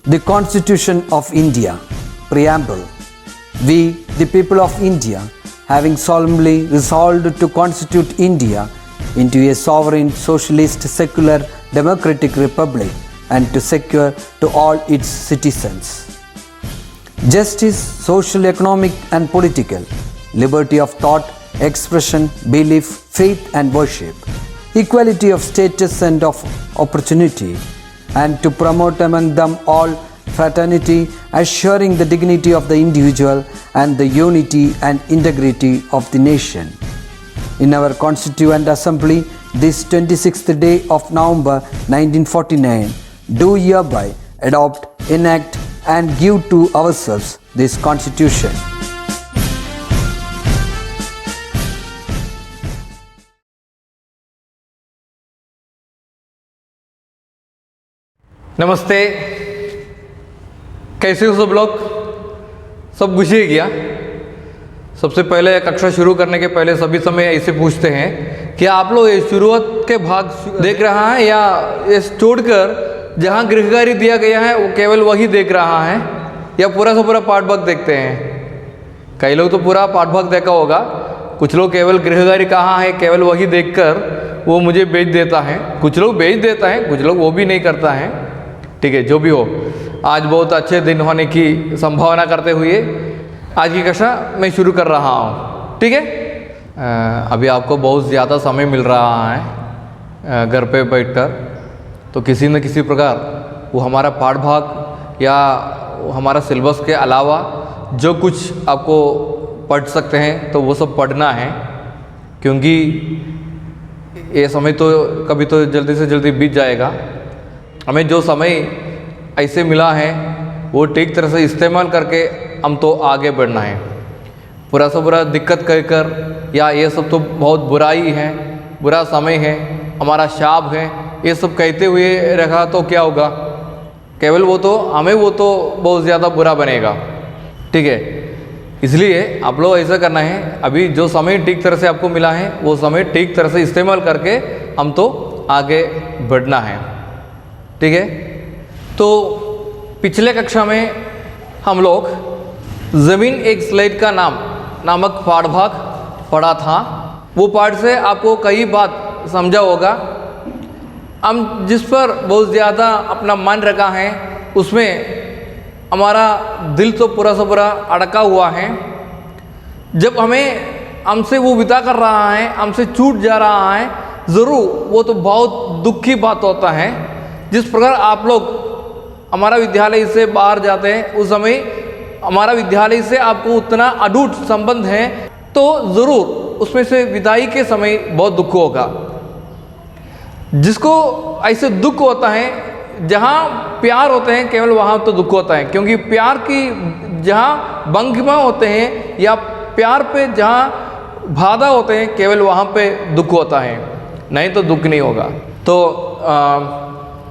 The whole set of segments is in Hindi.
The Constitution of India, Preamble. We, the people of India, having solemnly resolved to constitute India into a sovereign, socialist, secular, democratic republic and to secure to all its citizens justice, social, economic and political, liberty of thought, expression, belief, faith and worship, equality of status and of opportunity, and to promote among them all fraternity, assuring the dignity of the individual and the unity and integrity of the nation. In our Constituent Assembly, this 26th day of November 1949, do hereby adopt, enact and give to ourselves this Constitution. नमस्ते, कैसे हो सब लोग? सब गुस्से क्या? सबसे पहले कक्षा शुरू करने के पहले सभी समय ऐसे पूछते हैं कि आप लोग ये शुरुआत के भाग देख रहा है या ये छोड़कर जहाँ गृहकार्य दिया गया है वो केवल वही देख रहा है या पूरा से पूरा पाठ भाग देखते हैं? कई लोग तो पूरा पाठ भाग देखा होगा, कुछ लोग केवल गृहकार्य कहाँ है केवल वही देखकर वो मुझे भेज देता है, कुछ लोग भेज देता है, कुछ लोग वो भी नहीं करता है। ठीक है, जो भी हो, आज बहुत अच्छे दिन होने की संभावना करते हुए आज की कक्षा मैं शुरू कर रहा हूँ। ठीक है, अभी आपको बहुत ज़्यादा समय मिल रहा है घर पे बैठकर, तो किसी न किसी प्रकार वो हमारा पाठ भाग या हमारा सिलेबस के अलावा जो कुछ आपको पढ़ सकते हैं तो वो सब पढ़ना है, क्योंकि ये समय तो कभी तो जल्दी से जल्दी बीत जाएगा। हमें जो समय ऐसे मिला है वो ठीक तरह से इस्तेमाल करके हम तो आगे बढ़ना है। पूरा से पूरा दिक्कत कहकर या ये सब तो बहुत बुराई है, बुरा समय है, हमारा शाप है, ये सब कहते हुए रखा तो क्या होगा? केवल वो तो बहुत ज़्यादा बुरा बनेगा। ठीक है, इसलिए आप लोग ऐसा करना है, अभी जो समय ठीक तरह से आपको मिला है वो समय ठीक तरह से इस्तेमाल करके हम तो आगे बढ़ना है। ठीक है, तो पिछले कक्षा में हम लोग ज़मीन एक स्लेट का नामक पाठ भाग पढ़ा था। वो पाठ से आपको कई बात समझा होगा। हम जिस पर बहुत ज़्यादा अपना मन रखा है उसमें हमारा दिल तो पूरा से पूरा अड़का हुआ है। जब हमसे वो विदा कर रहा है, हमसे छूट जा रहा है, ज़रूर वो तो बहुत दुख की बात होता है। जिस प्रकार आप लोग हमारा विद्यालय से बाहर जाते हैं उस समय हमारा विद्यालय से आपको उतना अटूट संबंध है, तो ज़रूर उसमें से विदाई के समय बहुत दुख होगा। जिसको ऐसे दुख होता है, जहाँ प्यार होते हैं केवल वहाँ तो दुख होता है, क्योंकि प्यार की जहाँ भंगिमा होते हैं या प्यार पे जहाँ बाधा होते हैं केवल वहाँ पे दुख होता है, नहीं तो दुख नहीं होगा। तो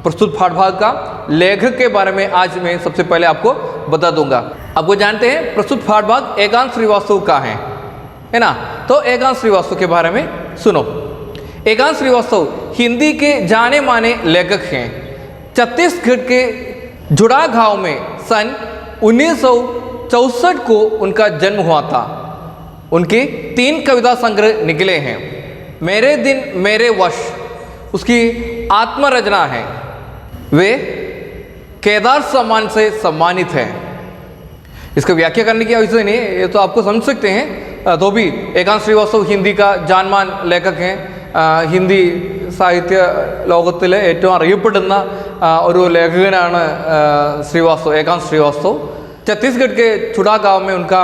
प्रस्तुत पाठ भाग का लेखक के बारे में आज मैं सबसे पहले आपको बता दूंगा। आपको जानते हैं प्रस्तुत पाठ भाग एकांत श्रीवास्तव का है ना? तो एकांत श्रीवास्तव के बारे में सुनो। एकांत श्रीवास्तव हिंदी के जाने माने लेखक हैं। छत्तीसगढ़ के जुड़ा गांव में सन 1964 को उनका जन्म हुआ था। उनके 3 कविता संग्रह निकले हैं। मेरे दिन मेरे वश उसकी आत्मरचना है। वे केदार सम्मान से सम्मानित हैं। इसका व्याख्या करने की आवश्यकता नहीं है, ये तो आपको समझ सकते हैं। तो भी एकांत श्रीवास्तव हिंदी का जानमान लेखक हैं। ഹിന്ദി സാഹിത്യ ലോകത്തിലെ ഏറ്റവും അറിയപ്പെടുന്ന ഒരു ലേഖകനാണ് श्रीवास्तव, एकांत श्रीवास्तव। छत्तीसगढ़ के चुड़ा गांव में उनका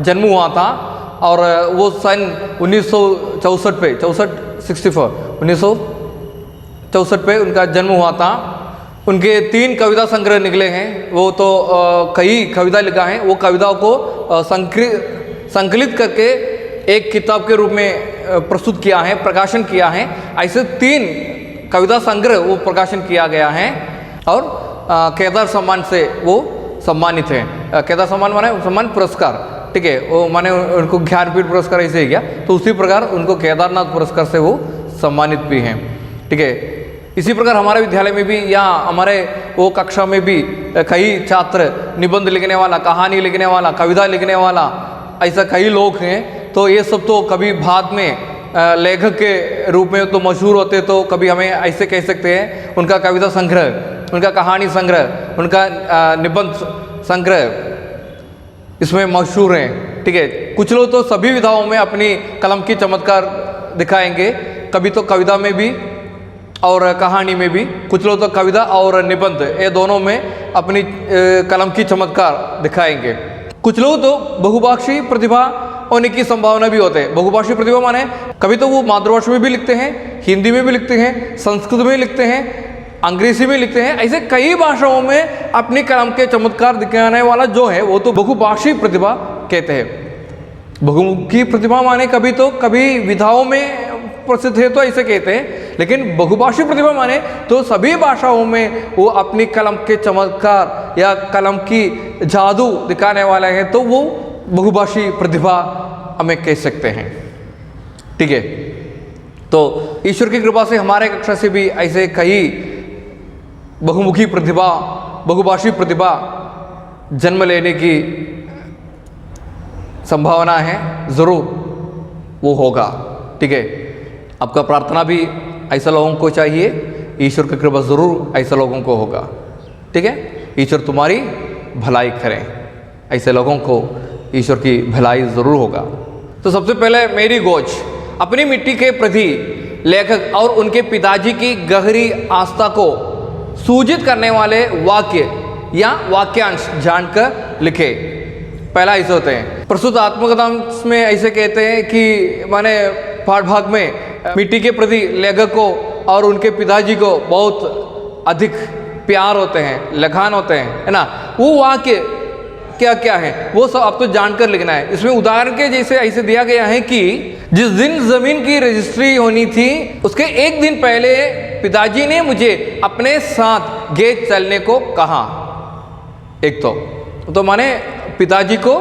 जन्म हुआ था और वो सन 1964 पे 1964 पे उनका जन्म हुआ था। उनके 3 कविता संग्रह निकले हैं। वो तो कई कविता लिखा है, वो कविताओं को संकलित करके एक किताब के रूप में प्रस्तुत किया है, प्रकाशन किया है। ऐसे 3 कविता संग्रह वो प्रकाशन किया गया है और केदार सम्मान से वो सम्मानित है। केदार सम्मान माने सम्मान पुरस्कार, ठीक है, वो माने उनको ज्ञानपीठ पुरस्कार ऐसे ही गया, तो उसी प्रकार उनको केदारनाथ पुरस्कार से वो सम्मानित भी हैं। ठीक है, इसी प्रकार हमारे विद्यालय में भी या हमारे वो कक्षा में भी कई छात्र निबंध लिखने वाला, कहानी लिखने वाला, कविता लिखने वाला, ऐसा कई लोग हैं। तो ये सब तो कभी बाद में लेखक के रूप में तो मशहूर होते, तो कभी हमें ऐसे कह सकते हैं उनका कविता संग्रह, उनका कहानी संग्रह, उनका निबंध संग्रह इसमें मशहूर हैं। ठीक है, कुछ लोग तो सभी विधाओं में अपनी कलम की चमत्कार दिखाएंगे, कभी तो कविता में भी और कहानी में भी, कुछ लोग तो कविता और निबंध ये दोनों में अपनी कलम की चमत्कार दिखाएंगे। कुछ लोग तो बहुभाषी प्रतिभा होने की संभावना भी होते हैं। बहुभाषी प्रतिभा माने कभी तो वो मातृभाषा में भी लिखते हैं, हिंदी में भी लिखते हैं, संस्कृत में लिखते हैं, अंग्रेजी में लिखते हैं, ऐसे कई भाषाओं में अपनी कलम के चमत्कार दिखाने वाला जो है वो तो बहुभाषी प्रतिभा कहते हैं। बहुमुखी प्रतिभा माने कभी तो कभी विधाओं में प्रसिद्ध है तो ऐसे कहते हैं, लेकिन बहुभाषी प्रतिभा माने तो सभी भाषाओं में वो अपनी कलम के चमत्कार या कलम की जादू दिखाने वाला है, तो वो बहुभाषी प्रतिभा हमें कह सकते हैं। ठीक है, तो ईश्वर की कृपा से हमारे कक्षा से भी ऐसे कई बहुमुखी प्रतिभा, बहुभाषी प्रतिभा जन्म लेने की संभावना है, ज़रूर वो होगा। ठीक है, आपका प्रार्थना भी ऐसा लोगों को चाहिए, ईश्वर की कृपा ज़रूर ऐसा लोगों को होगा। ठीक है, ईश्वर तुम्हारी भलाई करें, ऐसे लोगों को ईश्वर की भलाई ज़रूर होगा। तो सबसे पहले मेरी गोच अपनी मिट्टी के प्रति लेखक और उनके पिताजी की गहरी आस्था को सूचित करने वाले वाक्य या वाक्यांश जानकर लिखे। पहला ऐसे होते हैं, प्रस्तुत आत्मकथा में ऐसे कहते हैं कि माने पाठ भाग में मिट्टी के प्रति लेखक को और उनके पिताजी को बहुत अधिक प्यार होते हैं, लगान होते हैं, है ना। वो वाक्य क्या क्या है वो सब आप तो जानकर लिखना है। इसमें उदाहरण के जैसे ऐसे दिया गया है कि जिस दिन जमीन की रजिस्ट्री होनी थी उसके एक दिन पहले पिताजी ने मुझे अपने साथ गेट चलने को कहा। एक तो माने पिताजी को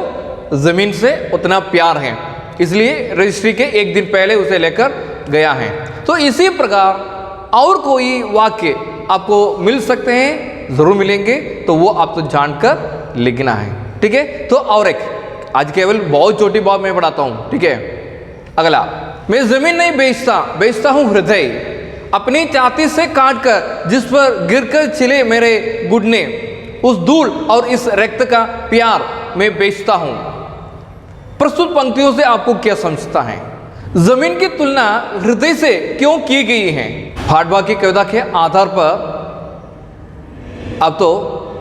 जमीन से उतना प्यार है, इसलिए रजिस्ट्री के एक दिन पहले उसे लेकर गया है। तो इसी प्रकार और कोई वाक्य आपको मिल सकते हैं, जरूर मिलेंगे, तो वो आप तो जानकर लिखना है। ठीक है, तो और एक आज केवल बहुत छोटी बात मैं पढ़ाता हूं। ठीक है, अगला, मैं जमीन नहीं बेचता, बेचता हूं हृदय, अपनी छाती से काट कर जिस पर गिरकर छिले मेरे घुटने, उस धूल और इस रक्त का प्यार मैं बेचता हूं। प्रस्तुत पंक्तियों से आपको क्या समझता है? जमीन की तुलना हृदय से क्यों की गई है? भाटभाग की कविता के आधार पर अब तो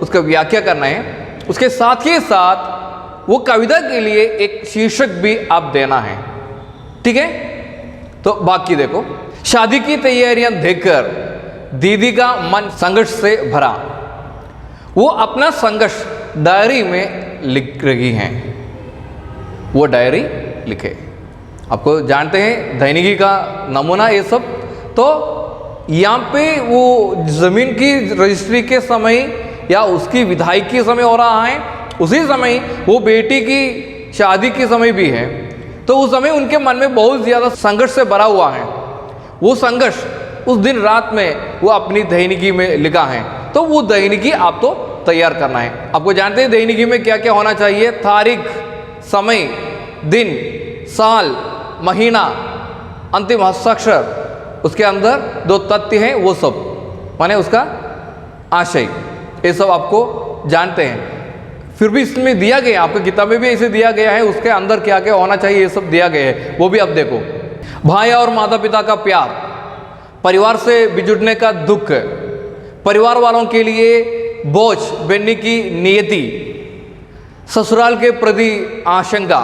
उसका व्याख्या करना है, उसके साथ ही साथ वो कविता के लिए एक शीर्षक भी आप देना है। ठीक है, तो बाकी देखो, शादी की तैयारियां देखकर दीदी का मन संघर्ष से भरा, वो अपना संघर्ष डायरी में लिख रही हैं। वो डायरी लिखे, आपको जानते हैं दैनिकी का नमूना ये सब। तो यहाँ पे वो जमीन की रजिस्ट्री के समय या उसकी विदाई के समय हो रहा है, उसी समय वो बेटी की शादी के समय भी है। तो उस समय उनके मन में बहुत ज़्यादा संघर्ष से भरा हुआ है। वो संघर्ष उस दिन रात में वो अपनी दैनिकी में लिखा है। तो वो दैनिकी आप तो तैयार करना है। आपको जानते हैं दैनिकी में क्या क्या होना चाहिए? तारीख, समय, दिन, साल, महीना, अंतिम हस्ताक्षर, उसके अंदर 2 तथ्य हैं, वो सब माने उसका आशय, ये सब आपको जानते हैं। फिर भी इसमें दिया गया, आपकी किताब में भी ऐसे दिया गया है, उसके अंदर क्या क्या होना चाहिए ये सब दिया गया है, वो भी आप देखो। भाई और माता पिता का प्यार, परिवार से बिछुड़ने का दुख, परिवार वालों के लिए बोझ बनने की नियति, ससुराल के प्रति आशंका,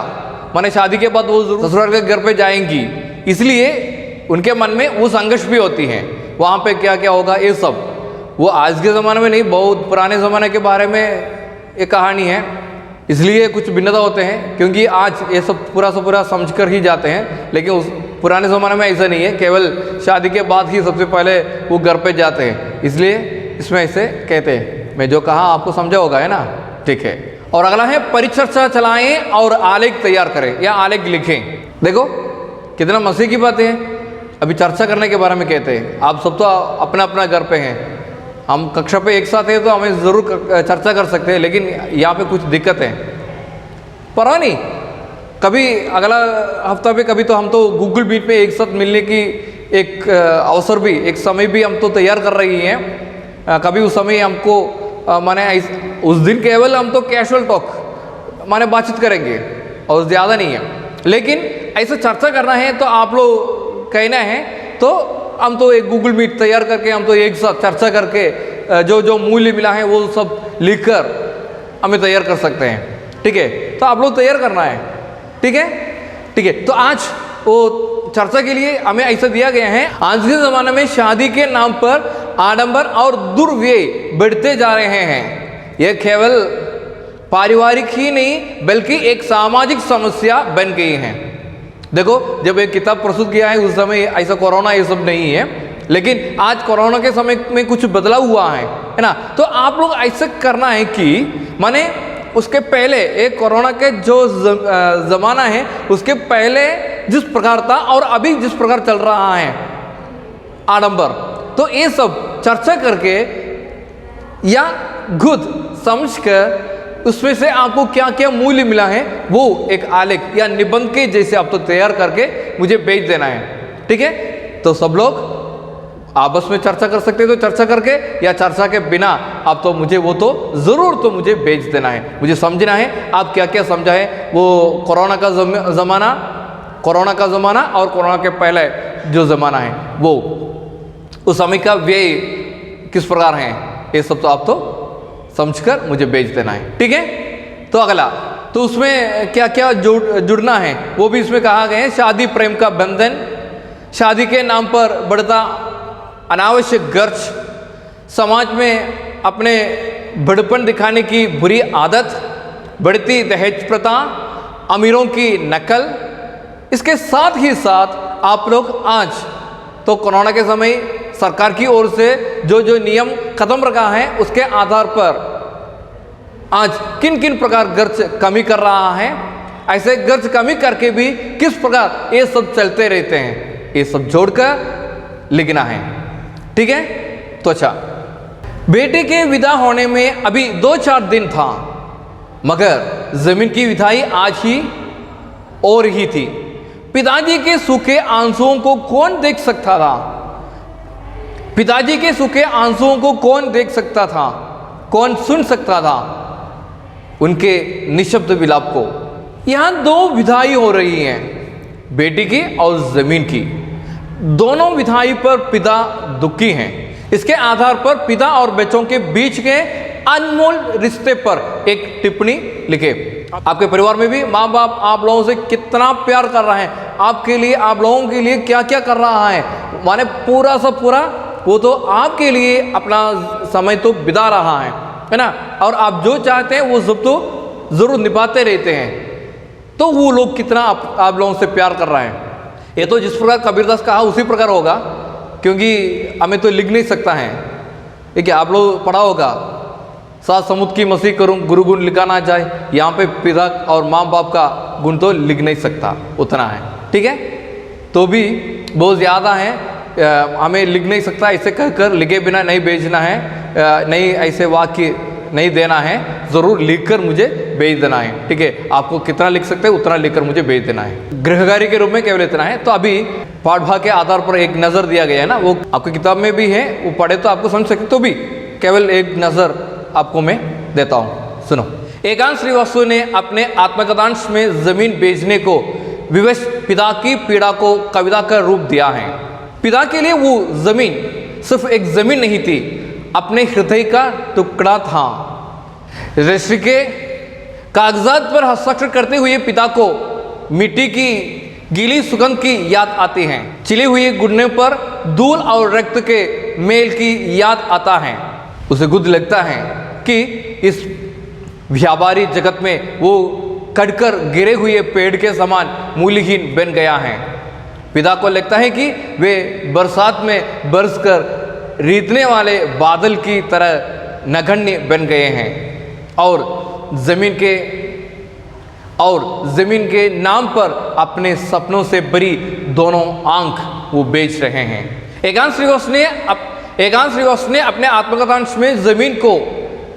माने शादी के बाद वो ससुराल के घर पे जाएंगी, इसलिए उनके मन में वो संघर्ष भी होती है, वहाँ पे क्या क्या होगा ये सब। वो आज के ज़माने में नहीं, बहुत पुराने ज़माने के बारे में एक कहानी है, इसलिए कुछ भिन्नता होते हैं, क्योंकि आज ये सब पूरा समझ कर ही जाते हैं, लेकिन उस पुराने ज़माने में ऐसा नहीं है, केवल शादी के बाद ही सबसे पहले वो घर पे जाते हैं, इसलिए इसमें ऐसे कहते हैं। मैं जो कहा आपको समझा होगा, है ना। ठीक है, और अगला है परिचर्चा चलाएं और आलेख तैयार करें या आलेख लिखें। देखो कितना मजे की बात है। अभी चर्चा करने के बारे में कहते हैं, आप सब तो अपना अपना घर पे हैं, हम कक्षा पे एक साथ हैं तो हमें ज़रूर चर्चा कर सकते हैं, लेकिन यहाँ पे कुछ दिक्कत है। परवाह नहीं, कभी अगला हफ्ता पे कभी तो हम तो गूगल मीट पे एक साथ मिलने की एक अवसर भी, एक समय भी हम तो तैयार कर रही हैं। कभी उस समय हमको माने उस दिन केवल हम तो कैजुअल टॉक माने बातचीत करेंगे और ज़्यादा नहीं है, लेकिन ऐसा चर्चा करना है तो आप लोग कहना है तो हम तो एक गूगल मीट तैयार करके हम तो एक साथ चर्चा करके जो जो मूल्य मिला है वो सब लिखकर हमें तैयार कर सकते हैं। ठीक है, तो आप लोग तैयार करना है। ठीक है, ठीक है। तो आज वो चर्चा के लिए हमें ऐसा दिया गया है, आज के ज़माने में शादी के नाम पर आडंबर और दुर्व्यय बढ़ते जा रहे हैं। यह केवल पारिवारिक ही नहीं बल्कि एक सामाजिक समस्या बन गई है। देखो, जब एक किताब प्रस्तुत किया है उस समय ऐसा कोरोना ये सब नहीं है, लेकिन आज कोरोना के समय में कुछ बदलाव हुआ है ना। तो आप लोग ऐसा करना है कि माने उसके पहले एक कोरोना के जो ज़माना है उसके पहले जिस प्रकार था और अभी जिस प्रकार चल रहा है आडंबर, तो ये सब चर्चा करके या खुद समझकर उसमें से आपको क्या क्या मूल्य मिला है वो एक आलेख या निबंध के जैसे आप तो तैयार करके मुझे भेज देना है। ठीक है, तो सब लोग आपस में चर्चा कर सकते हैं तो चर्चा करके, या चर्चा के बिना आप तो मुझे वो तो ज़रूर तो मुझे भेज देना है। मुझे समझना है आप क्या क्या समझा है वो कोरोना का ज़माना और कोरोना के पहले जो ज़माना है वो उस समय का व्यय किस प्रकार है, ये सब तो आप तो समझकर मुझे भेज देना है। ठीक है, तो अगला तो उसमें क्या क्या जुड़ना है वो भी इसमें कहा गया है। शादी प्रेम का बंधन, शादी के नाम पर बढ़ता अनावश्यक खर्च, समाज में अपने बड़पन दिखाने की बुरी आदत, बढ़ती दहेज प्रथा, अमीरों की नकल। इसके साथ ही साथ आप लोग आज तो कोरोना के समय सरकार की ओर से जो जो नियम खत्म रखा है उसके आधार पर आज किन किन प्रकार खर्च कमी कर रहा है, ऐसे खर्च कमी करके भी किस प्रकार ये सब चलते रहते हैं, ये सब जोड़कर लिखना है। ठीक है, तो अच्छा, बेटे के विदा होने में अभी 2-4 दिन था, मगर जमीन की विदाई आज ही और ही थी। पिताजी के सूखे आंसुओं को कौन देख सकता था? पिताजी के सूखे आंसुओं को कौन देख सकता था, कौन सुन सकता था उनके निशब्द विलाप को? यहां 2 विदाई हो रही हैं, बेटी की और जमीन की। दोनों विदाई पर पिता दुखी हैं। इसके आधार पर पिता और बच्चों के बीच के अनमोल रिश्ते पर एक टिप्पणी लिखे। आपके परिवार में भी माँ बाप आप लोगों से कितना प्यार कर रहा है, आपके लिए आप लोगों के लिए क्या क्या कर रहा है, माने पूरा सब पूरा वो तो आपके लिए अपना समय तो बिता रहा है ना, और आप जो चाहते हैं वो सब तो ज़रूर निभाते रहते हैं। तो वो लोग कितना आप लोगों से प्यार कर रहे हैं। ये तो जिस प्रकार कबीरदास कहा उसी प्रकार होगा, क्योंकि हमें तो लिख नहीं सकता है। ये क्या आप लोग पढ़ा होगा, 7 समुद्र की मसीह करूँ गुरु गुण लिखाना चाहे, यहाँ पे पिता और माँ बाप का गुण तो लिख नहीं सकता, उतना है। ठीक है, तो भी बहुत ज़्यादा है, हमें लिख नहीं सकता, ऐसे कहकर लिखे बिना नहीं भेजना है, नहीं ऐसे वाक्य नहीं देना है, ज़रूर लिखकर मुझे भेज देना है। ठीक है, आपको कितना लिख सकते हैं उतना लिखकर मुझे भेज देना है। गृहकार्य के रूप में केवल इतना है। तो अभी पाठ भाग के आधार पर एक नज़र दिया गया है ना, वो आपकी किताब में भी है, वो पढ़े तो आपको समझ सकते, तो भी केवल एक नज़र आपको मैं देता हूँ, सुनो। एकांश श्रीवास्तव ने अपने आत्मकथांश में जमीन बेचने को विवश पिता की पीड़ा को कविता का रूप दिया है। पिता के लिए वो जमीन सिर्फ एक जमीन नहीं थी, अपने हृदय का टुकड़ा था। रजिस्ट्री के कागजात पर हस्ताक्षर करते हुए पिता को मिट्टी की गीली सुगंध की याद आती है, चिली हुई गुड़ने पर धूल और रक्त के मेल की याद आता है। उसे गुद लगता है कि इस व्यापारी जगत में वो कटकर गिरे हुए पेड़ के समान मूल्यहीन बन गया है। पिता को लगता है कि वे बरसात में बरसकर रीतने वाले बादल की तरह नगण्य बन गए हैं और जमीन के नाम पर अपने सपनों से भरी दोनों आंख वो बेच रहे हैं। एकांश श्रीवास्तव ने एकांश श्रीवास्तव ने अपने आत्मकथांश में जमीन को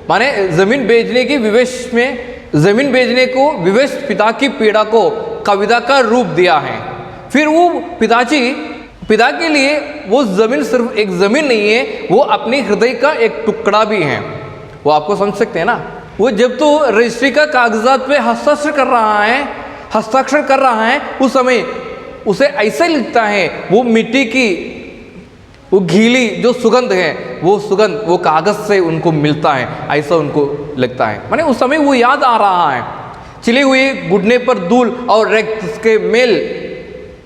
माने जमीन बेचने की विवेश में जमीन बेचने को विवेश पिता की पीड़ा को कविता का रूप दिया है। फिर वो पिता के लिए वो जमीन सिर्फ एक जमीन नहीं है, वो अपने हृदय का एक टुकड़ा भी है। वो आपको समझ सकते हैं ना, वो जब तो रजिस्ट्री का कागजात पे हस्ताक्षर कर रहा है उस समय उसे ऐसा लिखता है, वो मिट्टी की वो घीली जो सुगंध है वो सुगंध वो कागज से उनको मिलता है, ऐसा उनको लगता है। माने उस समय वो याद आ रहा है, चिले हुए घुटने पर धूल और रक्त के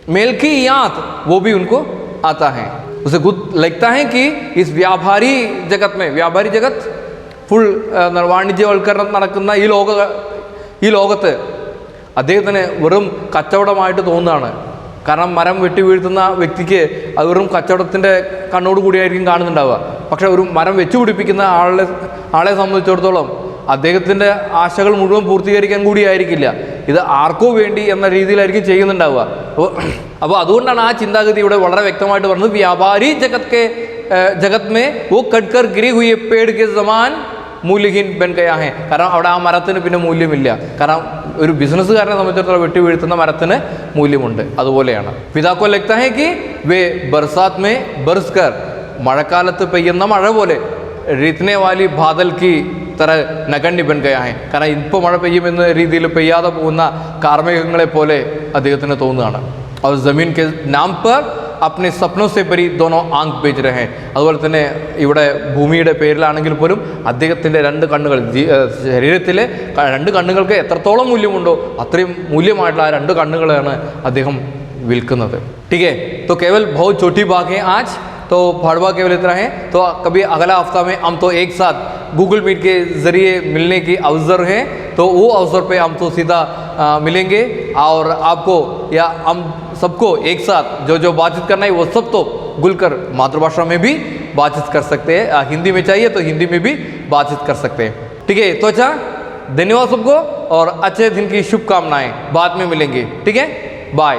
मेल की याद वो भी उनको आता है। उसे खुद लगता है कि इस व्यापारी जगत ഫുൾ വാണിജ്യവൽക്കരണം നടക്കുന്ന ഈ ലോകത്ത് അദ്ദേഹത്തിന് വെറും കച്ചവടമായിട്ട് തോന്നുകയാണ്. കാരണം മരം വെട്ടി വീഴ്ത്തുന്ന വ്യക്തിക്ക് അത് വെറും കച്ചവടത്തിൻ്റെ കണ്ണോട് കൂടിയായിരിക്കും കാണുന്നുണ്ടാവുക. പക്ഷേ ഒരു മരം വെച്ചു പിടിപ്പിക്കുന്ന ആളെ സംബന്ധിച്ചിടത്തോളം അദ്ദേഹത്തിൻ്റെ ആശകൾ മുഴുവൻ പൂർത്തീകരിക്കാൻ കൂടിയായിരിക്കില്ല, ഇത് ആർക്കോ വേണ്ടി എന്ന രീതിയിലായിരിക്കും ചെയ്യുന്നുണ്ടാവുക. അപ്പോൾ അതുകൊണ്ടാണ് ആ ചിന്താഗതി ഇവിടെ വളരെ വ്യക്തമായിട്ട് പറഞ്ഞത്, വ്യാപാരി ജഗത് മേ വോ കട്ട്കർ ഗിരി ഹുയെ പേड़ के समान മൂല്യഹീൻ ബൻ ഗയാ ഹെ. കാരണം അവിടെ ആ മരത്തിന് പിന്നെ മൂല്യമില്ല. കാരണം ഒരു ബിസിനസ്സുകാരനെ സംബന്ധിച്ചിടത്തോളം വെട്ടി വീഴ്ത്തുന്ന മരത്തിന് മൂല്യമുണ്ട്. അതുപോലെയാണ് പിതാക്കോ ലഗ്താ ഹെ കി വേ ബർസാത് മേ ബർസ് കർ, മഴക്കാലത്ത് പെയ്യുന്ന മഴ പോലെ രീത്നെ വാലി ബാദൽ കി തര നഗണ്യ ബൻ ഗയാ ഹെ. കാരണം ഇപ്പോൾ മഴ പെയ്യുമെന്ന രീതിയിൽ പെയ്യാതെ പോകുന്ന കാർമേഘങ്ങളെ പോലെ അദ്ദേഹത്തിന് തോന്നുകയാണ്. और ज़मीन के नाम पर अपने सपनों से भरी दोनों आंख बेच रहे हैं. അതുപോലെ തന്നെ ഇവിടെ ഭൂമിയുടെ പേരിലാണെങ്കിൽ പോലും അദ്ദേഹത്തിൻ്റെ രണ്ട് കണ്ണുകൾ, ശരീരത്തിലെ രണ്ട് കണ്ണുകൾക്ക് എത്രത്തോളം മൂല്യമുണ്ടോ അത്രയും മൂല്യമായിട്ടുള്ള ആ രണ്ട് കണ്ണുകളാണ് അദ്ദേഹം വിൽക്കുന്നത്. ठीक है, तो केवल बहुत छोटी बात है आज, तो भाड़वा केवल इतना है. तो कभी अगला हफ्ता में हम तो एक साथ गूगल मीट के ज़रिए मिलने की अवसर है, तो वो अवसर पे हम तो सीधा मिलेंगे और आपको या हम सबको एक साथ जो बातचीत करना है वो सब तो खुलकर मातृभाषा में भी बातचीत कर सकते हैं. हिंदी में चाहिए तो हिंदी में भी बातचीत कर सकते हैं. ठीक है, तो अच्छा, धन्यवाद सबको और अच्छे दिन की शुभकामनाएं. बाद में मिलेंगे. ठीक है, बाय.